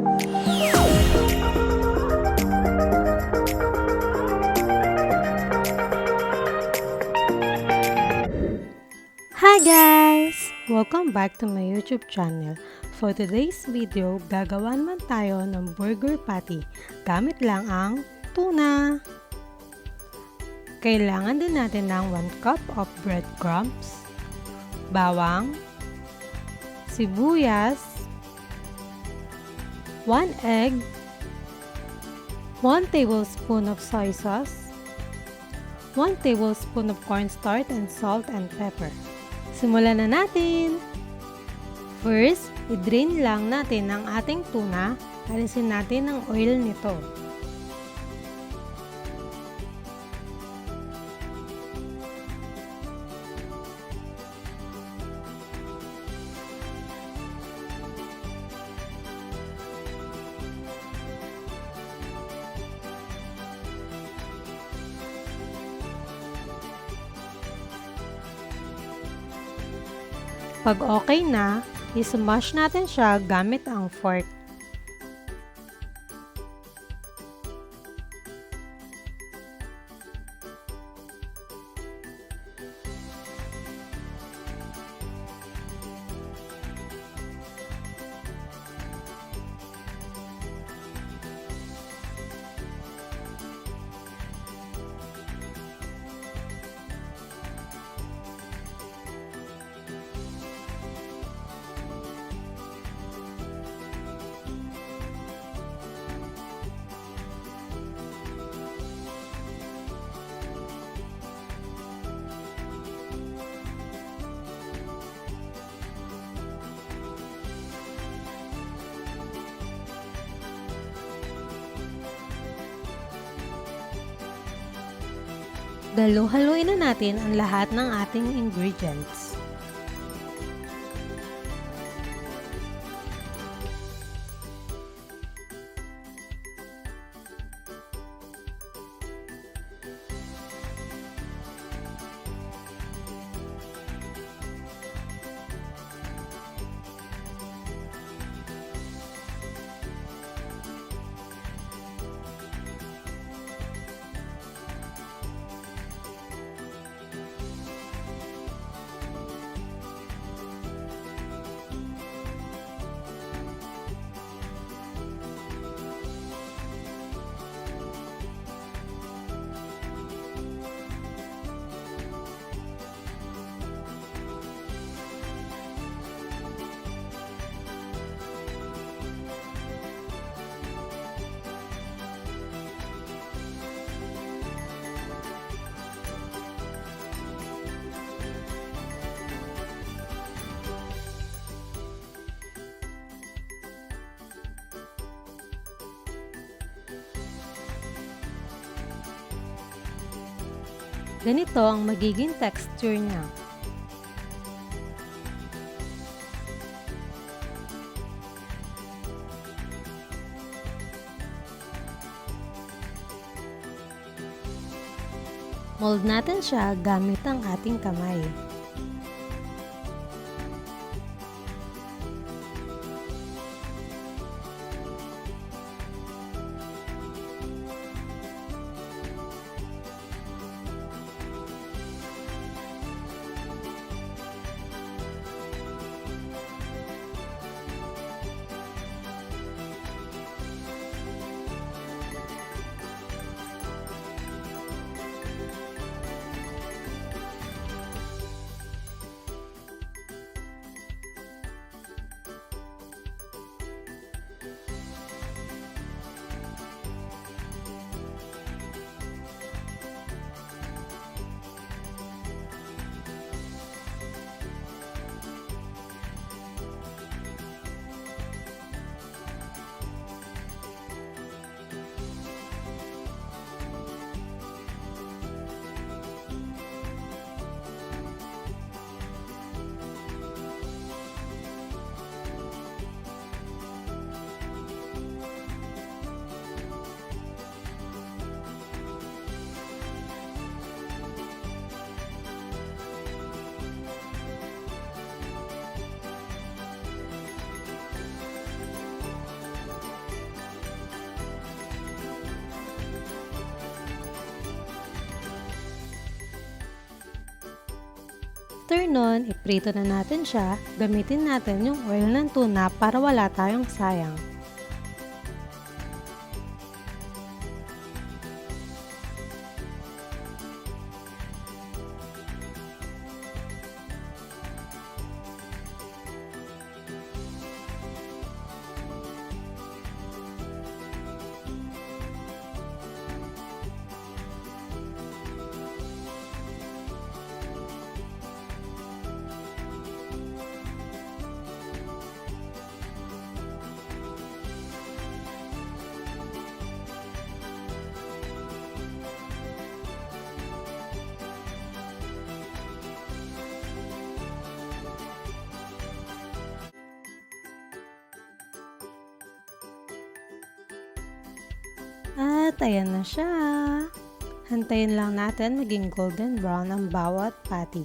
Hi guys! Welcome back to my YouTube channel. For today's video, gagawa naman tayo ng burger patty. Gamit lang ang tuna. Kailangan din natin ng 1 cup of breadcrumbs, bawang, sibuyas, 1 egg, 1 tablespoon of soy sauce, 1 tablespoon of cornstarch, and salt and pepper. Simulan na natin! First, i-drain lang natin ang ating tuna. Alisin natin ang oil nito. Pag okay na, i-smash natin siya gamit ang fork. Halu-haluin na natin ang lahat ng ating ingredients. Ganito ang magiging texture niya. Mold natin siya gamit ang ating kamay. After nun, iprito na natin siya. Gamitin natin yung oil ng tuna para wala tayong sayang. At ayan na siya. Hantayin lang natin maging golden brown ang bawat patty.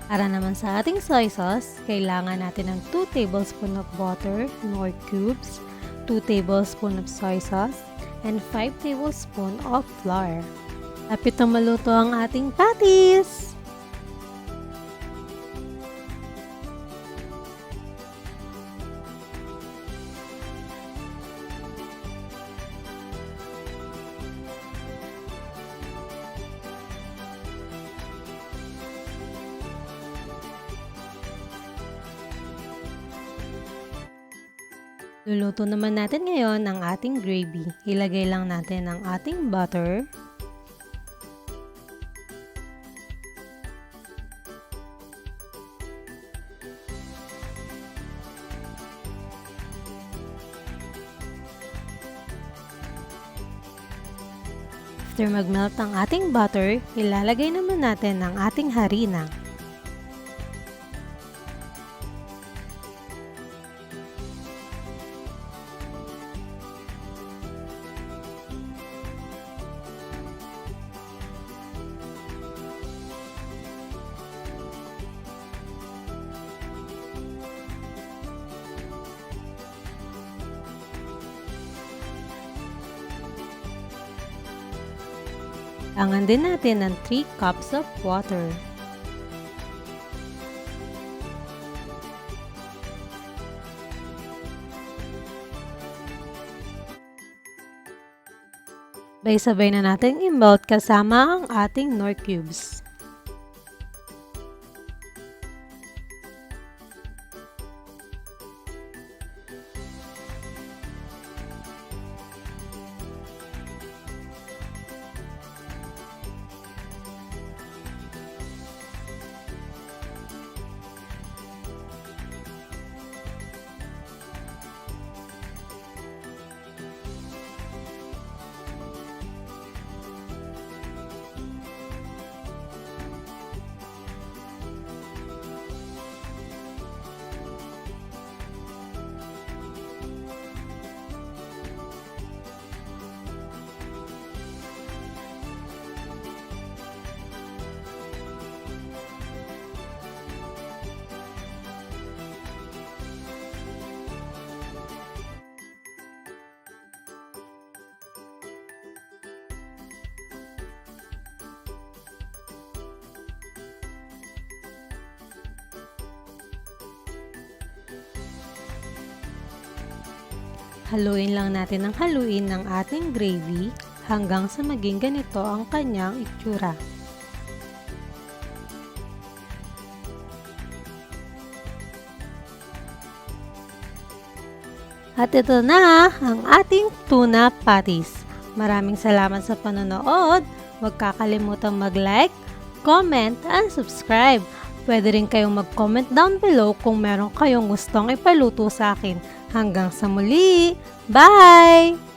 Para naman sa ating soy sauce, kailangan natin ng 2 tablespoons of butter, knor cubes, 2 tablespoons of soy sauce, and 5 tablespoons of flour. Lapit na maluto ang ating patties! Luluto naman natin ngayon ang ating gravy. Ilagay lang natin ang ating butter. After mag-melt ang ating butter, ilalagay naman natin ang ating harina. Kailangan din natin ng 3 cups of water. Sabay-sabay na natin i-melt kasama ang ating knor cubes. Haluin lang natin ng haluin ng ating gravy hanggang sa maging ganito ang kanyang itsura. At ito na ang ating tuna patties. Maraming salamat sa panonood. Huwag kakalimutang mag-like, comment, and subscribe. Pwede rin kayong mag-comment down below kung meron kayong gustong ipaluto sa akin. Hanggang sa muli! Bye!